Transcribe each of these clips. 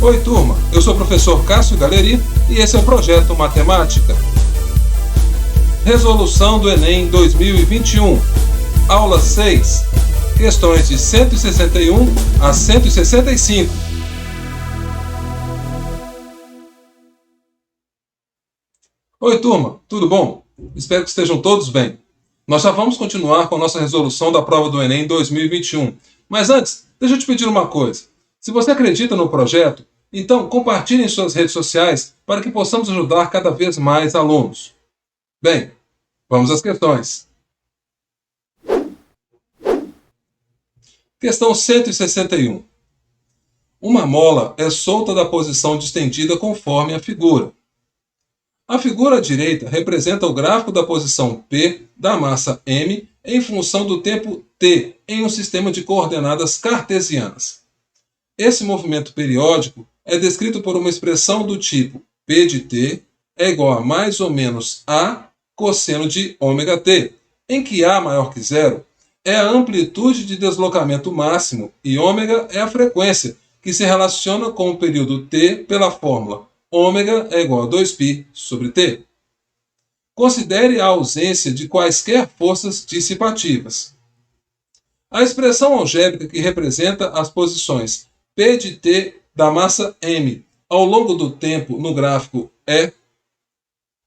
Oi turma, eu sou o professor Cássio Galeri e esse é o Projeto Matemática. Resolução do Enem 2021, aula 6, questões de 161 a 165. Oi turma, tudo bom? Espero que estejam todos bem. Nós já vamos continuar com a nossa resolução da prova do Enem 2021. Mas antes, deixa eu te pedir uma coisa. Se você acredita no projeto, então compartilhe em suas redes sociais para que possamos ajudar cada vez mais alunos. Bem, vamos às questões. Questão 161. Uma mola é solta da posição distendida conforme a figura. A figura à direita representa o gráfico da posição P da massa M em função do tempo t em um sistema de coordenadas cartesianas. Esse movimento periódico é descrito por uma expressão do tipo P de t é igual a mais ou menos A cosseno de ômega t, em que A maior que zero é a amplitude de deslocamento máximo e ômega é a frequência, que se relaciona com o período t pela fórmula ômega é igual a 2π sobre t. Considere a ausência de quaisquer forças dissipativas. A expressão algébrica que representa as posições P de t da massa M ao longo do tempo no gráfico é...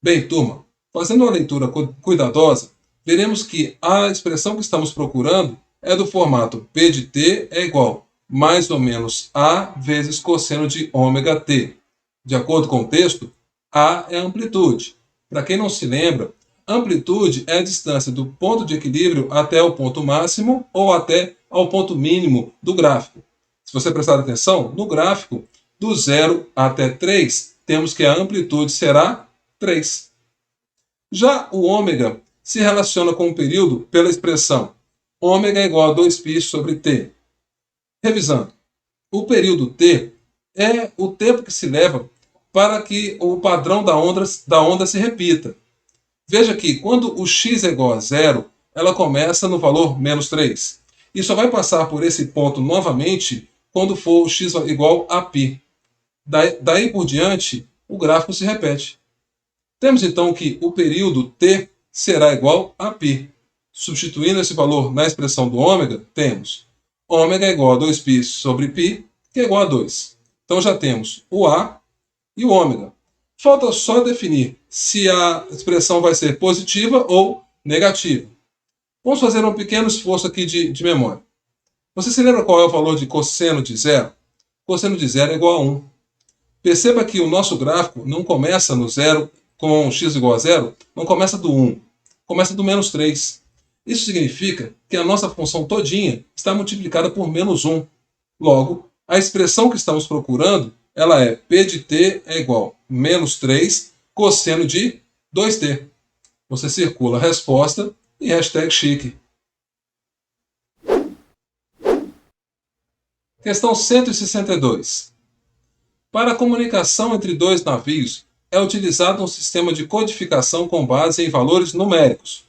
Bem, turma, fazendo uma leitura cuidadosa, veremos que a expressão que estamos procurando é do formato P de t é igual mais ou menos A vezes cosseno de ômega t. De acordo com o texto, A é a amplitude. Para quem não se lembra, amplitude é a distância do ponto de equilíbrio até o ponto máximo ou até ao ponto mínimo do gráfico. Se você prestar atenção, no gráfico, do 0 até 3, temos que a amplitude será 3. Já o ômega se relaciona com o período pela expressão ômega é igual a 2π sobre t. Revisando, o período t é o tempo que se leva para que o padrão da onda se repita. Veja que quando o x é igual a zero, ela começa no valor menos 3. E só vai passar por esse ponto novamente quando for o x igual a π. Daí por diante, o gráfico se repete. Temos então que o período t será igual a π. Substituindo esse valor na expressão do ômega, temos ômega é igual a 2π sobre π, que é igual a 2. Então já temos o A e o ômega. Falta só definir se a expressão vai ser positiva ou negativa. Vamos fazer um pequeno esforço aqui de memória. Você se lembra qual é o valor de cosseno de zero? Cosseno de zero é igual a 1. Perceba que o nosso gráfico não começa no zero com x igual a zero, não começa do 1, começa do menos 3. Isso significa que a nossa função todinha está multiplicada por menos 1. Logo, a expressão que estamos procurando, ela é P de t é igual a menos 3 cosseno de 2t. Você circula a resposta e hashtag chique. Questão 162. Para a comunicação entre dois navios, é utilizado um sistema de codificação com base em valores numéricos.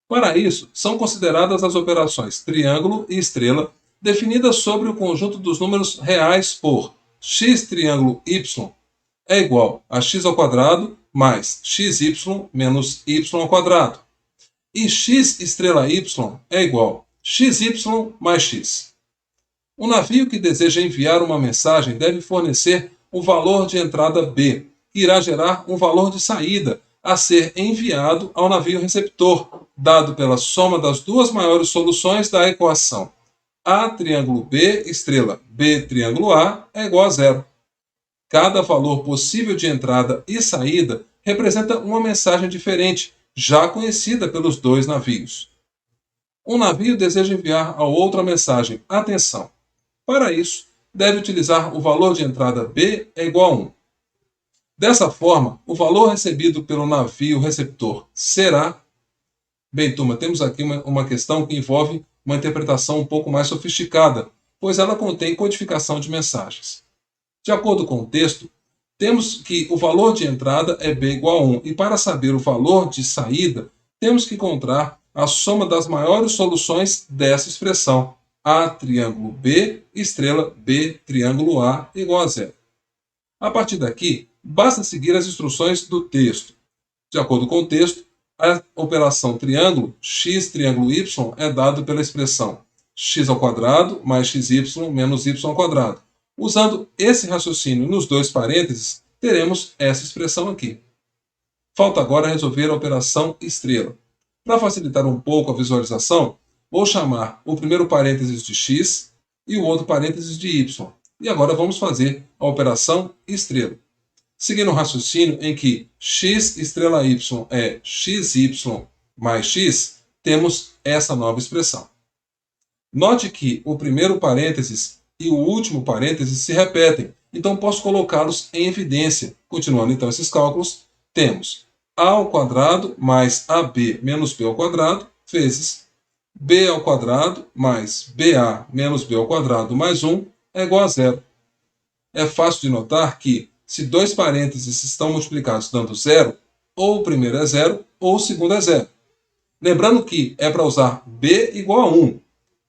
Para isso, são consideradas as operações triângulo e estrela, definidas sobre o conjunto dos números reais por x triângulo y é igual a x ao quadrado mais xy menos y ao quadrado. E x estrela y é igual a xy mais x. O navio que deseja enviar uma mensagem deve fornecer o valor de entrada B, que irá gerar um valor de saída a ser enviado ao navio receptor, dado pela soma das duas maiores soluções da equação A triângulo B estrela B triângulo A é igual a zero. Cada valor possível de entrada e saída representa uma mensagem diferente, já conhecida pelos dois navios. Um navio deseja enviar ao outro a mensagem atenção. Para isso, deve utilizar o valor de entrada B é igual a 1. Dessa forma, o valor recebido pelo navio receptor será... Bem, turma, temos aqui uma questão que envolve uma interpretação um pouco mais sofisticada, pois ela contém codificação de mensagens. De acordo com o texto, temos que o valor de entrada é B igual a 1, e para saber o valor de saída, temos que encontrar a soma das maiores soluções dessa expressão, A triângulo B estrela B triângulo A igual a zero. A partir daqui, basta seguir as instruções do texto. De acordo com o texto, a operação triângulo, x triângulo y, é dado pela expressão x² mais xy menos y². Usando esse raciocínio nos dois parênteses, teremos essa expressão aqui. Falta agora resolver a operação estrela. Para facilitar um pouco a visualização, vou chamar o primeiro parênteses de x e o outro parênteses de y. E agora vamos fazer a operação estrela. Seguindo o raciocínio em que x estrela y é xy mais x, temos essa nova expressão. Note que o primeiro parênteses e o último parênteses se repetem, então posso colocá-los em evidência. Continuando então esses cálculos, temos a² mais ab menos b² vezes b² mais ba menos b² mais 1 é igual a zero. É fácil de notar que, se dois parênteses estão multiplicados dando zero, ou o primeiro é zero, ou o segundo é zero. Lembrando que é para usar b igual a 1.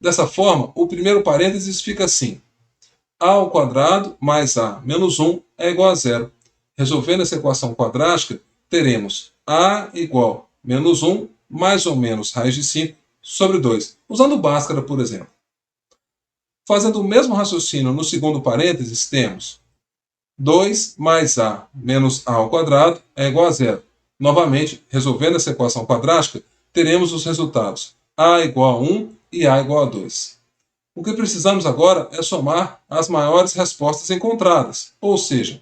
Dessa forma, o primeiro parênteses fica assim: a² mais a menos 1 é igual a zero. Resolvendo essa equação quadrática, teremos a igual a menos 1 mais ou menos raiz de 5 sobre 2, usando Bhaskara, por exemplo. Fazendo o mesmo raciocínio no segundo parênteses, temos 2 mais a menos a² é igual a zero. Novamente, resolvendo essa equação quadrática, teremos os resultados a igual a 1 e a igual a 2. O que precisamos agora é somar as maiores respostas encontradas, ou seja,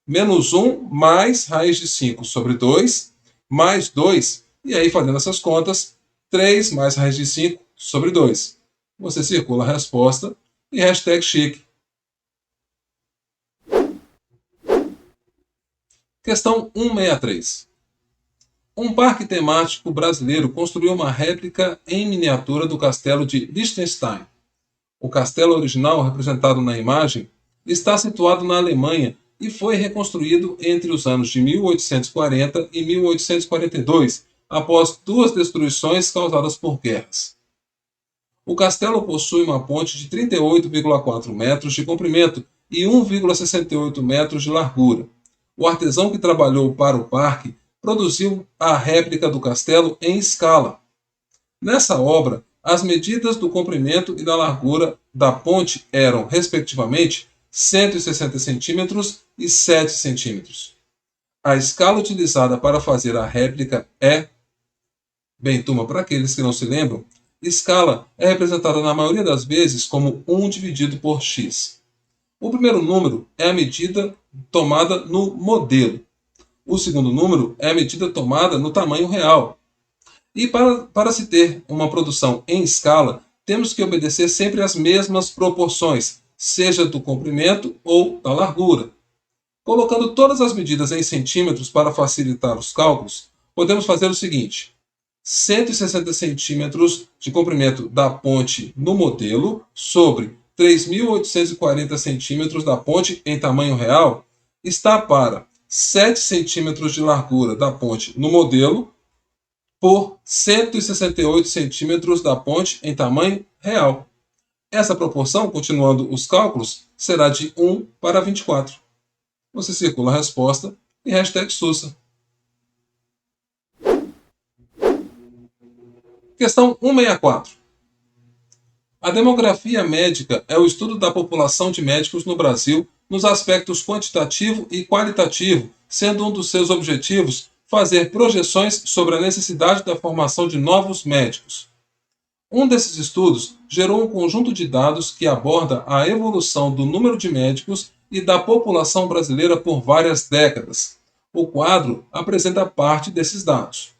menos 1 mais raiz de 5 sobre 2, mais 2, e aí fazendo essas contas, 3 mais raiz de 5 sobre 2. Você circula a resposta e hashtag chique. Questão 163. Um parque temático brasileiro construiu uma réplica em miniatura do castelo de Liechtenstein. O castelo original, representado na imagem, está situado na Alemanha e foi reconstruído entre os anos de 1840 e 1842, após duas destruições causadas por guerras. O castelo possui uma ponte de 38,4 metros de comprimento e 1,68 metros de largura. O artesão que trabalhou para o parque produziu a réplica do castelo em escala. Nessa obra, as medidas do comprimento e da largura da ponte eram, respectivamente, 160 centímetros e 7 centímetros. A escala utilizada para fazer a réplica é... Bem, turma, para aqueles que não se lembram, escala é representada na maioria das vezes como 1 dividido por x. O primeiro número é a medida tomada no modelo. O segundo número é a medida tomada no tamanho real. E para se ter uma produção em escala, temos que obedecer sempre as mesmas proporções, seja do comprimento ou da largura. Colocando todas as medidas em centímetros para facilitar os cálculos, podemos fazer o seguinte: 160 centímetros de comprimento da ponte no modelo sobre 3.840 centímetros da ponte em tamanho real está para 7 centímetros de largura da ponte no modelo por 168 centímetros da ponte em tamanho real. Essa proporção, continuando os cálculos, será de 1 para 24. Você circula a resposta e hashtag Sussa. Questão 164. A demografia médica é o estudo da população de médicos no Brasil nos aspectos quantitativo e qualitativo, sendo um dos seus objetivos fazer projeções sobre a necessidade da formação de novos médicos. Um desses estudos gerou um conjunto de dados que aborda a evolução do número de médicos e da população brasileira por várias décadas. O quadro apresenta parte desses dados.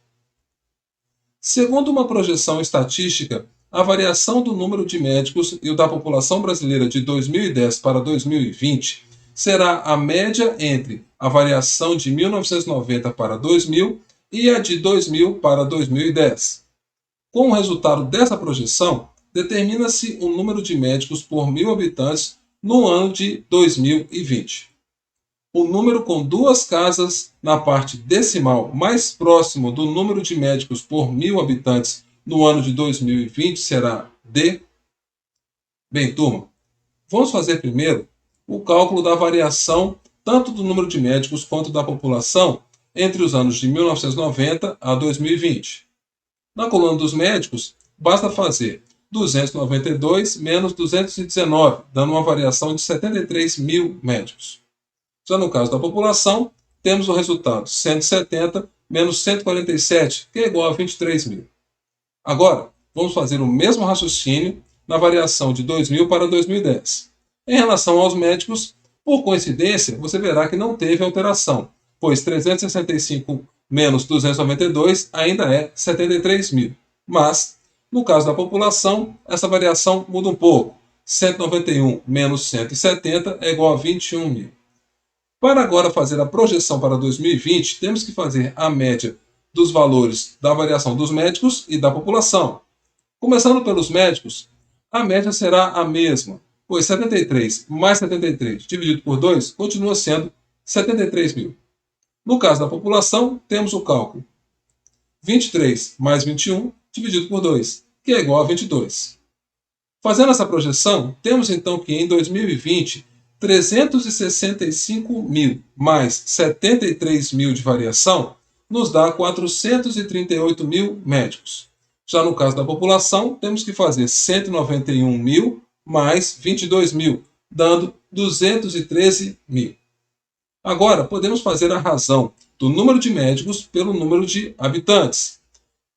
Segundo uma projeção estatística, a variação do número de médicos e o da população brasileira de 2010 para 2020 será a média entre a variação de 1990 para 2000 e a de 2000 para 2010. Com o resultado dessa projeção, determina-se o número de médicos por 1.000 habitantes no ano de 2020. O número com duas casas na parte decimal mais próximo do número de médicos por 1.000 habitantes no ano de 2020 será D. Bem, turma, vamos fazer primeiro o cálculo da variação tanto do número de médicos quanto da população entre os anos de 1990 a 2020. Na coluna dos médicos, basta fazer 292 menos 219, dando uma variação de 73 mil médicos. Já no caso da população, temos o resultado 170 menos 147, que é igual a 23 mil. Agora, vamos fazer o mesmo raciocínio na variação de 2000 para 2010. Em relação aos médicos, por coincidência, você verá que não teve alteração, pois 365 menos 292 ainda é 73 mil. Mas, no caso da população, essa variação muda um pouco. 191 menos 170 é igual a 21 mil. Para agora fazer a projeção para 2020, temos que fazer a média dos valores da variação dos médicos e da população. Começando pelos médicos, a média será a mesma, pois 73 mais 73 dividido por 2 continua sendo 73 mil. No caso da população, temos o cálculo 23 mais 21 dividido por 2, que é igual a 22. Fazendo essa projeção, temos então que em 2020, 365 mil mais 73 mil de variação nos dá 438 mil médicos. Já no caso da população, temos que fazer 191 mil mais 22 mil, dando 213 mil. Agora, podemos fazer a razão do número de médicos pelo número de habitantes.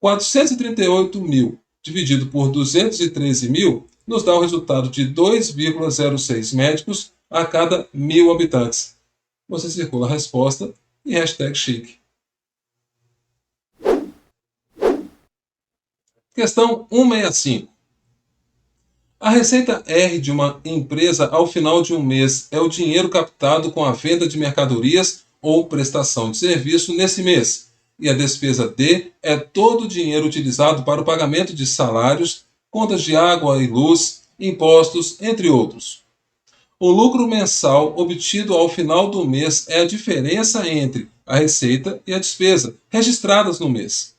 438 mil dividido por 213 mil nos dá o resultado de 2,06 médicos a cada 1.000 habitantes. Você circula a resposta e hashtag chique. Questão 165. A receita R de uma empresa ao final de um mês é o dinheiro captado com a venda de mercadorias ou prestação de serviço nesse mês, e a despesa D é todo o dinheiro utilizado para o pagamento de salários, contas de água e luz, impostos, entre outros. O lucro mensal obtido ao final do mês é a diferença entre a receita e a despesa registradas no mês.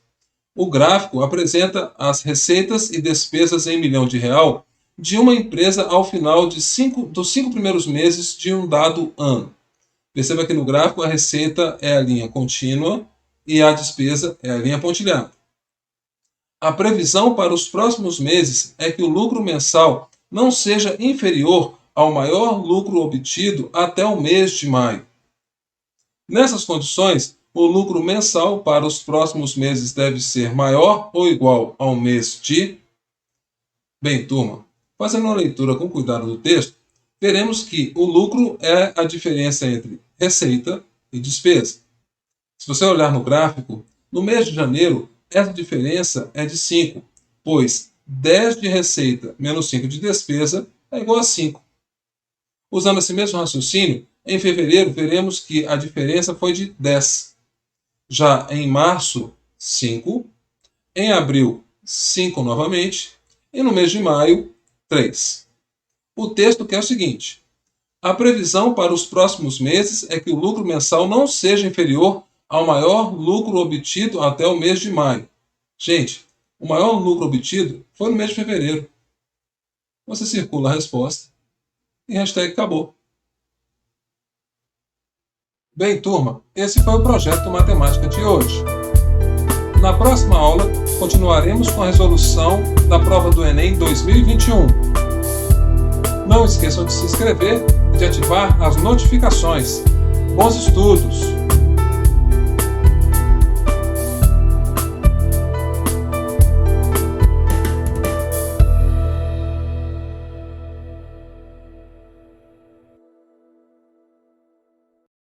O gráfico apresenta as receitas e despesas em milhão de real de uma empresa ao final dos 5 primeiros meses de um dado ano. Perceba que no gráfico a receita é a linha contínua e a despesa é a linha pontilhada. A previsão para os próximos meses é que o lucro mensal não seja inferior ao maior lucro obtido até o mês de maio. Nessas condições, o lucro mensal para os próximos meses deve ser maior ou igual ao mês de... Bem, turma, fazendo uma leitura com cuidado do texto, veremos que o lucro é a diferença entre receita e despesa. Se você olhar no gráfico, no mês de janeiro, essa diferença é de 5, pois 10 de receita menos 5 de despesa é igual a 5. Usando esse mesmo raciocínio, em fevereiro veremos que a diferença foi de 10. Já em março, 5. Em abril, 5 novamente. E no mês de maio, 3. O texto quer o seguinte: a previsão para os próximos meses é que o lucro mensal não seja inferior ao maior lucro obtido até o mês de maio. Gente, o maior lucro obtido foi no mês de fevereiro. Você circula a resposta e hashtag acabou. Bem, turma, esse foi o projeto Matemática de hoje. Na próxima aula, continuaremos com a resolução da prova do Enem 2021. Não esqueçam de se inscrever e de ativar as notificações. Bons estudos!